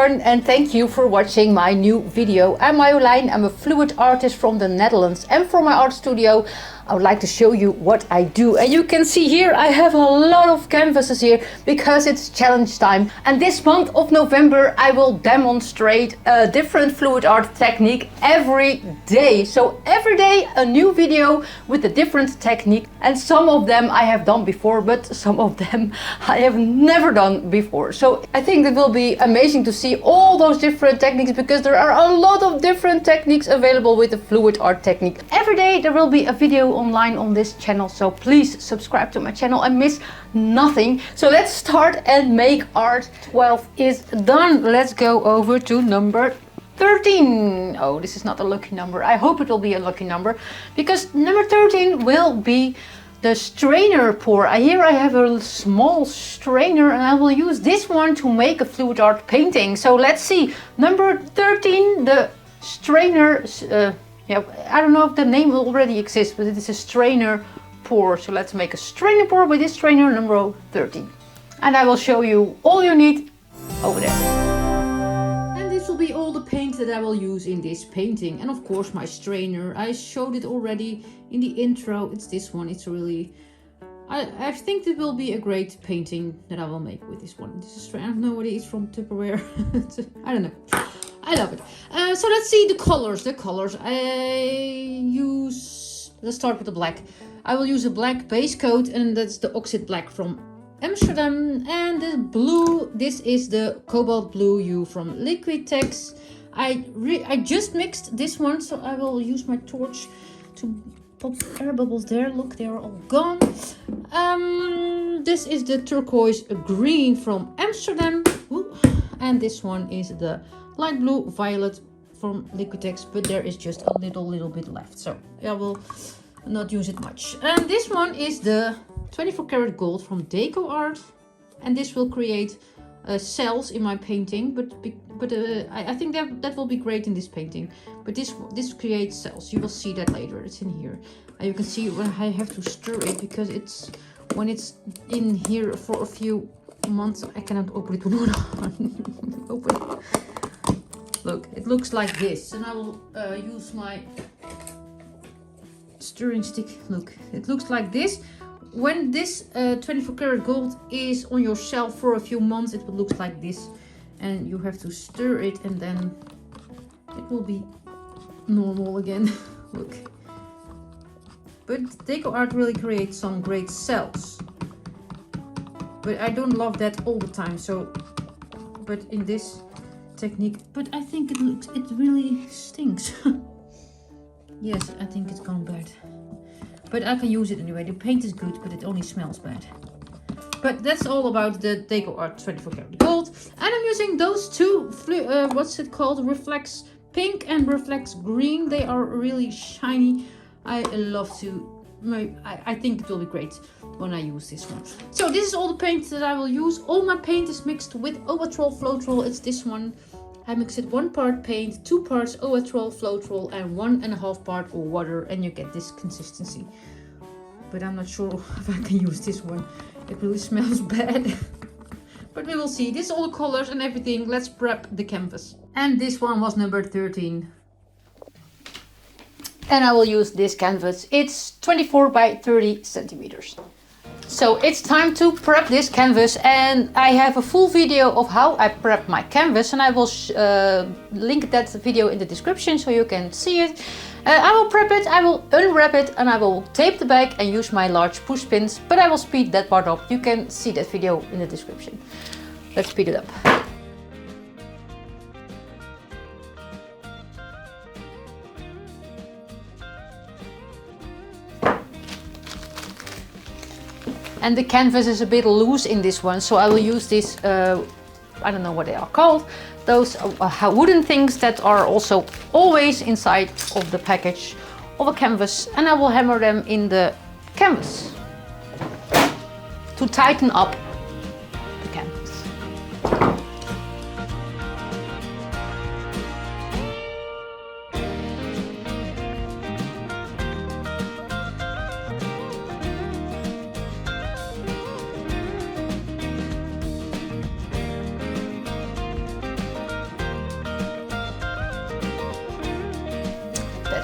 everyone, and thank you for watching my new video. I'm Marjolein, I'm a fluid artist from the Netherlands, and for my art studio I would like to show you what I do. And you can see here I have a lot of canvases here because it's challenge time. And this month of November I will demonstrate a different fluid art technique every day. So every day a new video with a different technique, and some of them I have done before, but some of them I have never done before. So I think it will be amazing to see all those different techniques, because there are a lot of different techniques available with the fluid art technique. Every day there will be a video online on this channel, so please subscribe to my channel and miss nothing. So let's start and make art. 12 is done. Let's go over to number 13. Oh, this is not a lucky number. I hope it will be a lucky number, because number 13 will be the strainer pour. Here I have a small strainer and I will use this one to make a fluid art painting. So let's see. Number 13, the strainer. Yeah, I don't know if the name already exists, but it is a strainer pour. So let's make a strainer pour with this strainer number 13. And I will show you all you need over there. And this will be all the paint that I will use in this painting. And of course my strainer. I showed it already in the intro. It's this one. It's really... I think it will be a great painting that I will make with this one. This is strainer. I don't know what it is, from Tupperware. I don't know. I love it. So let's see the colors. Let's start with the black. I will use a black base coat, and that's the Oxyd black from Amsterdam. And the blue, this is the Cobalt blue from Liquitex. I just mixed this one, so I will use my torch to pop air bubbles there. Look, they are all gone. This is the turquoise green from Amsterdam. Ooh. And this one is the light blue violet from Liquitex, but there is just a little bit left, so I will not use it much. And this one is the 24 karat gold from Deco Art, and this will create cells in my painting, but I think that will be great in this painting. But this creates cells. You will see that later. It's in here. You can see when I have to stir it, because when it's in here for a few months. I cannot open it. Open it. Look, it looks like this, and I will use my stirring stick. Look, it looks like this. When this 24 karat gold is on your shelf for a few months, it will look like this, and you have to stir it, and then it will be normal again. Look, but Deco Art really creates some great cells, but I don't love that all the time. So, but in this technique, but I think it really stinks. Yes, I think it's gone bad, but I can use it anyway. The paint is good, but it only smells bad. But that's all about the Deco Art 24 karat gold. And I'm using those two what's it called, Reflex pink and Reflex green. They are really shiny. I love to, I think it will be great when I use this one. So this is all the paint that I will use. All my paint is mixed with Owatrol Floetrol. It's this one. I mix it 1 part paint, 2 parts Owatrol Floetrol, and 1.5 part water, and you get this consistency. But I'm not sure if I can use this one. It really smells bad. But we will see. This is all the colors and everything. Let's prep the canvas. And this one was number 13. And I will use this canvas. It's 24 by 30 centimeters. So it's time to prep this canvas, and I have a full video of how I prep my canvas, and I will link that video in the description so you can see it. I will prep it, I will unwrap it, and I will tape the back and use my large push pins, but I will speed that part up. You can see that video in the description. Let's speed it up. And the canvas is a bit loose in this one, so I will use this, I don't know what they are called, those wooden things that are also always inside of the package of a canvas, and I will hammer them in the canvas to tighten up the canvas.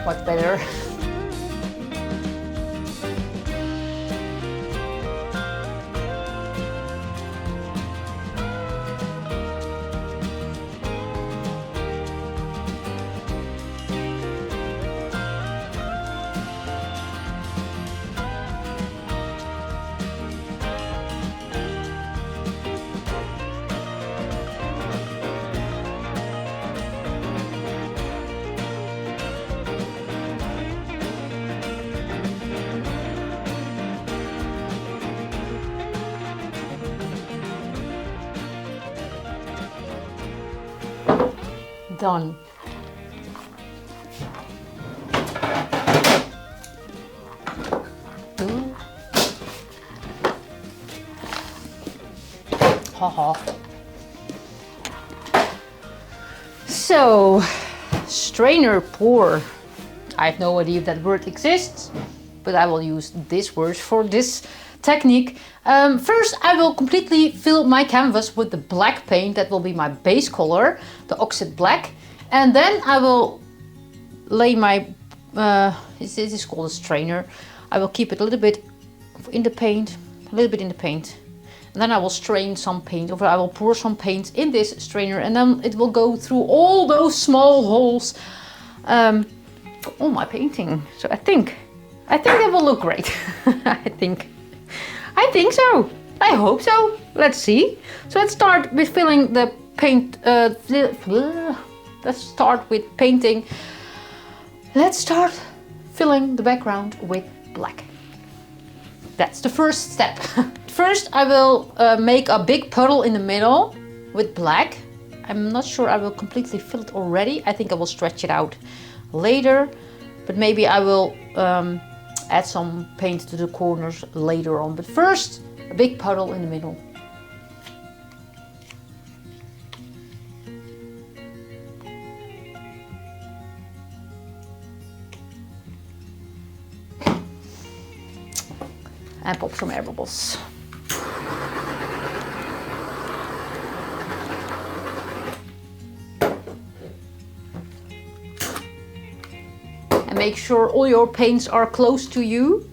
much better. Done. Haha. So, strainer pour. I have no idea if that word exists, but I will use this word for this technique. First, I will completely fill my canvas with the black paint. That will be my base color, the Oxyd black. And then I will lay my, this is called a strainer. I will keep it a little bit in the paint, a little bit in the paint. And then I will strain some paint, or I will pour some paint in this strainer, and then it will go through all those small holes on my painting. So I think it will look great. I think so. I hope so. Let's see. So let's start with filling the paint. Let's start with painting. Let's start filling the background with black. That's the first step. First, I will make a big puddle in the middle with black. I'm not sure I will completely fill it already. I think I will stretch it out later, but maybe I will add some paint to the corners later on. But first, a big puddle in the middle. And pop some air bubbles. And make sure all your paints are close to you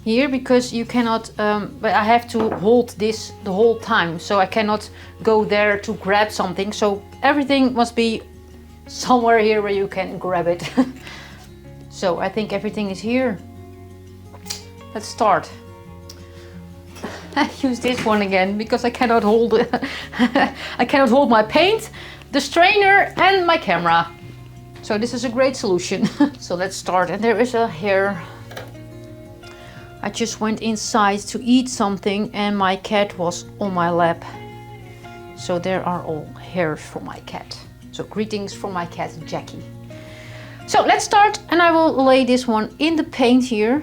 here, because you cannot, but I have to hold this the whole time, so I cannot go there to grab something. So everything must be somewhere here where you can grab it. So I think everything is here. Let's start. I use this one again because I cannot hold I cannot hold my paint, the strainer and my camera. So this is a great solution. So let's start. And there is a hair. I just went inside to eat something and my cat was on my lap. So there are all hairs for my cat. So greetings from my cat Jackie. So let's start, and I will lay this one in the paint here.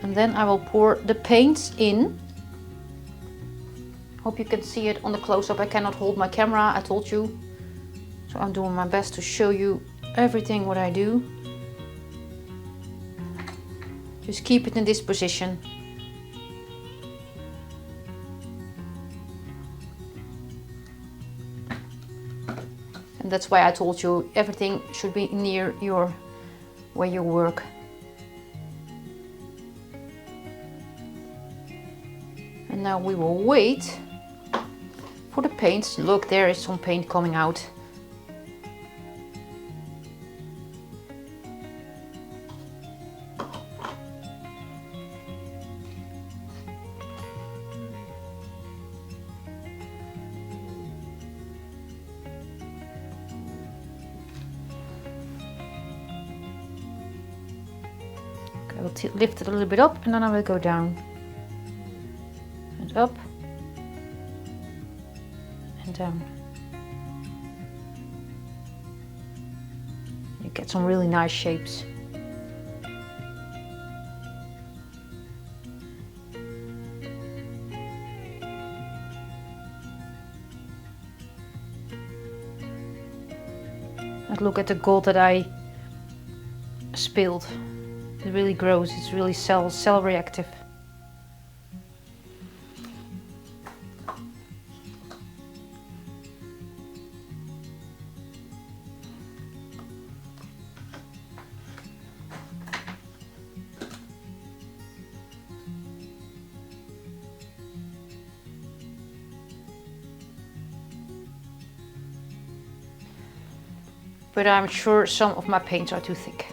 And then I will pour the paints in. Hope you can see it on the close-up. I cannot hold my camera, I told you. So I'm doing my best to show you everything what I do. Just keep it in this position. And that's why I told you everything should be near your where you work. And now we will wait for the paints. Look, there is some paint coming out. I will lift it a little bit up, and then I will go down. And up. And down. You get some really nice shapes. And look at the gold that I spilled. It really grows, it's really cell reactive. but I'm sure some of my paints are too thick.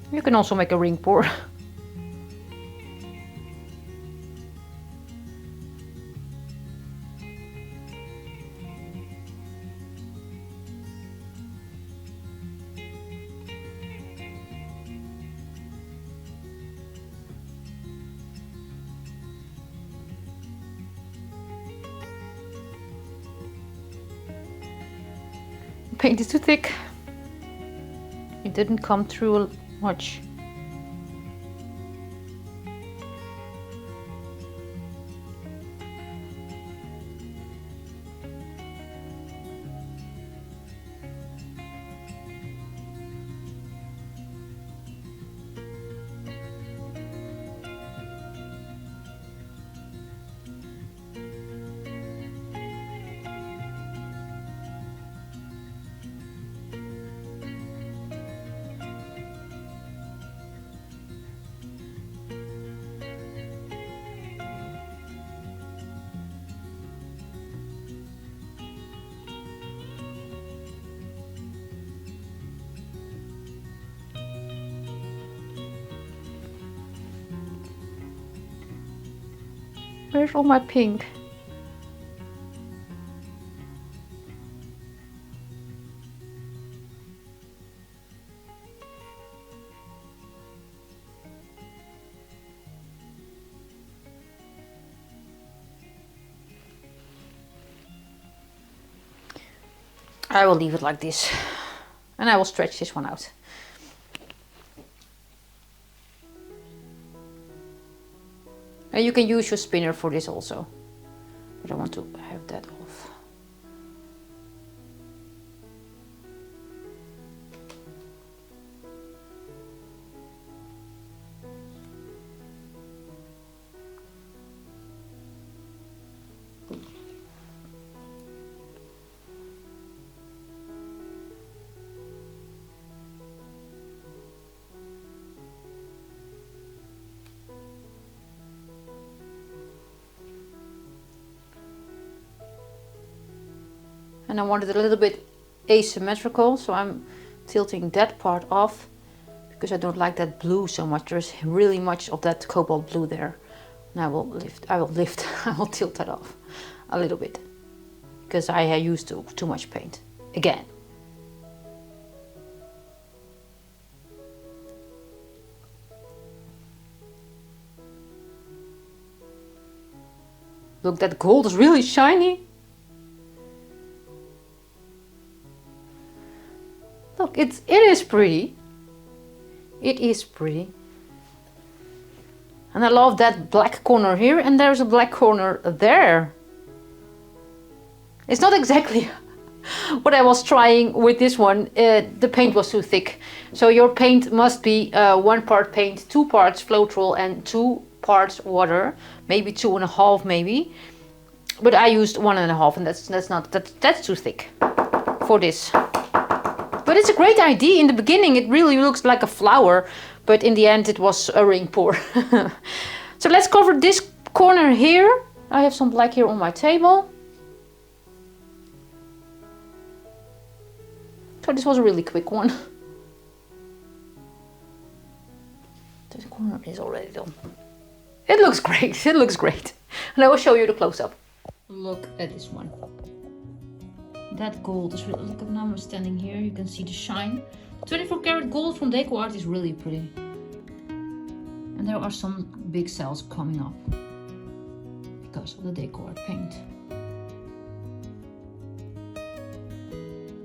You can also make a ring pour. Paint is too thick. It didn't come through much. Where's all my pink? I will leave it like this, and I will stretch this one out. And you can use your spinner for this also, but I want to have that off. And I want it a little bit asymmetrical, so I'm tilting that part off because I don't like that blue so much. There's really much of that cobalt blue there. And I will tilt that off a little bit because I used too much paint again. Look, that gold is really shiny. Look, it is pretty. It is pretty. And I love that black corner here, and there's a black corner there. It's not exactly what I was trying with this one. The paint was too thick. So your paint must be 1 part paint, 2 parts Floetrol and 2 parts water. Maybe 2.5 maybe. But I used 1.5, and that's too thick for this. But it's a great idea. In the beginning it really looks like a flower, but in the end it was a ring pour. So let's cover this corner here. I have some black here on my table. So this was a really quick one. This corner is already done. It looks great. It looks great. And I will show you the close-up. Look at this one. That gold is really, look, now I'm standing here, you can see the shine. 24 karat gold from Deco Art is really pretty. And there are some big cells coming up because of the Deco Art paint.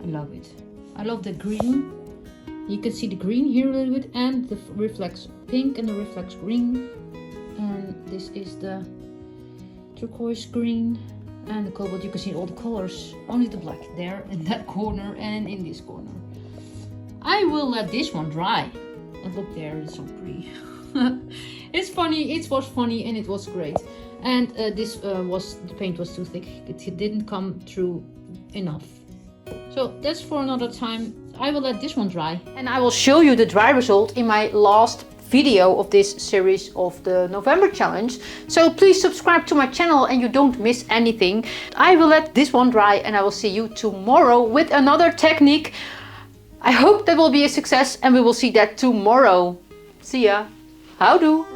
I love it. I love the green, You can see the green here a little bit, and the Reflex pink and the Reflex green. And this is the turquoise green and the cobalt. You can see all the colors, only the black there in that corner and in this corner. I will let this one dry. And look there, it's so pretty. It's funny, it was funny and it was great. And the paint was too thick. It didn't come through enough. So that's for another time. I will let this one dry. And I will show you the dry result in my last video of this series of the November challenge. So please subscribe to my channel and you don't miss anything. I will let this one dry and I will see you tomorrow with another technique. I hope that will be a success and we will see that tomorrow. See ya. Houdoe.